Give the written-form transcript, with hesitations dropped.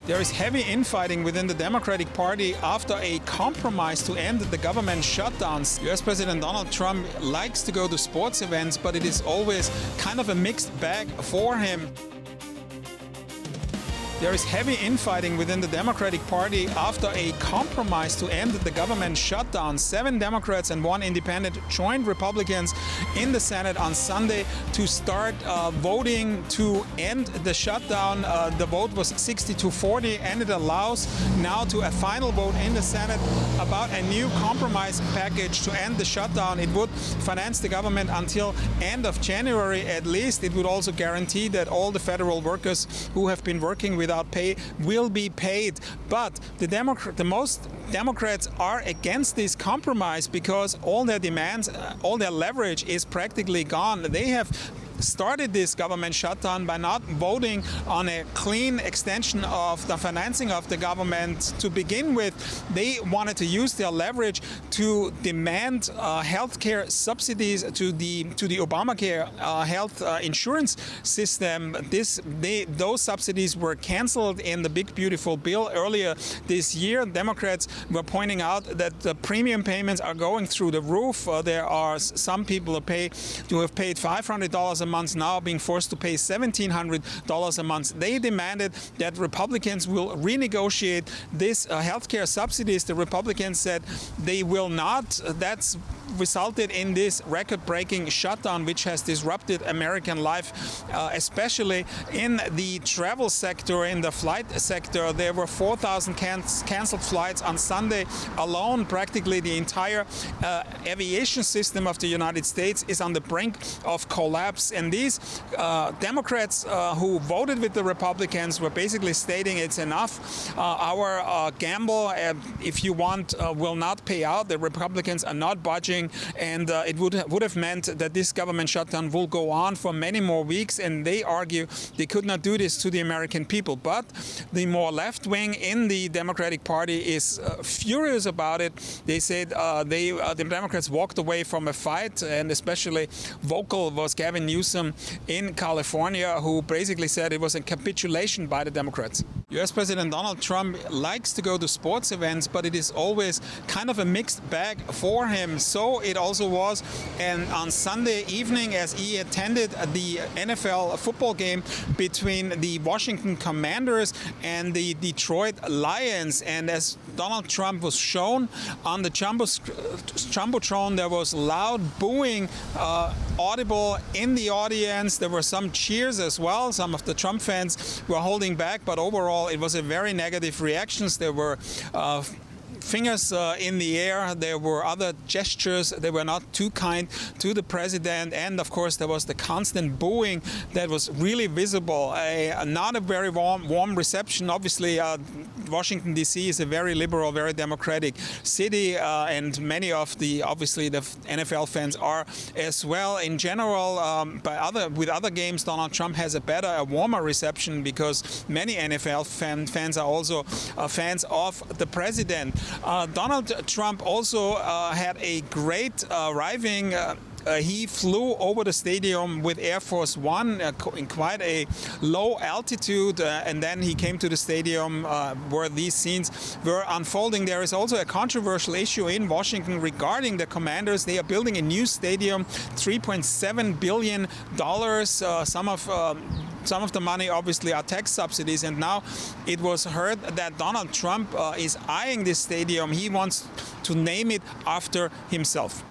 There is heavy infighting within the Democratic Party after a compromise to end the government shutdowns. US President Donald Trump likes to go to sports events, but it is always kind of a mixed bag for him. There is heavy infighting within the Democratic Party after a compromise to end the government shutdown. 7 Democrats and 1 independent joined Republicans in the Senate on Sunday to start voting to end the shutdown. The vote was 60-40, and it allows now to a final vote in the Senate about a new compromise package to end the shutdown. It would finance the government until end of January at least. It would also guarantee that all the federal workers who have been working without pay will be paid. But the most Democrats are against this compromise because all their demands, all their leverage is practically gone. They have started this government shutdown by not voting on a clean extension of the financing of the government to begin with. They wanted to use their leverage to demand health care subsidies to the Obamacare health insurance system. Those subsidies were cancelled in the big beautiful bill earlier this year. Democrats were pointing out that the premium payments are going through the roof. There are some people who have paid $500 a month now being forced to pay $1,700 a month. They demanded that Republicans will renegotiate this healthcare subsidies. The Republicans said they will not. That's resulted in this record-breaking shutdown, which has disrupted American life, especially in the travel sector, in the flight sector. There were 4,000 canceled flights on Sunday alone. Practically the entire aviation system of the United States is on the brink of collapse. And these Democrats who voted with the Republicans were basically stating it's enough. Our gamble, if you want, will not pay out. The Republicans are not budging. And it would have meant that this government shutdown will go on for many more weeks, and they argue they could not do this to the American people. But the more left wing in the Democratic Party is furious about it. They said the Democrats walked away from a fight, and especially vocal was Gavin Newsom in California, who basically said it was a capitulation by the Democrats. US President Donald Trump likes to go to sports events, but it is always kind of a mixed bag for him. So it also was on Sunday evening as he attended the NFL football game between the Washington Commanders and the Detroit Lions. And as Donald Trump was shown on the Jumbotron, there was loud booing audible in the audience. There were some cheers as well. Some of the Trump fans were holding back, but overall it was a very negative reactions. There were fingers in the air. There were other gestures. They were not too kind to the president. And of course, there was the constant booing that was really visible. Not a very warm reception. Obviously, Washington D.C. is a very liberal, very democratic city, and many of the NFL fans are as well. In general, with other games, Donald Trump has a warmer reception because many NFL fans are also fans of the president. Donald Trump also had a great arriving. He flew over the stadium with Air Force One in quite a low altitude, and then he came to the stadium where these scenes were unfolding. There is also a controversial issue in Washington regarding the Commanders. They are building a new stadium, $3.7 billion. Some of the money obviously are tax subsidies, and now it was heard that Donald Trump is eyeing this stadium. He wants to name it after himself.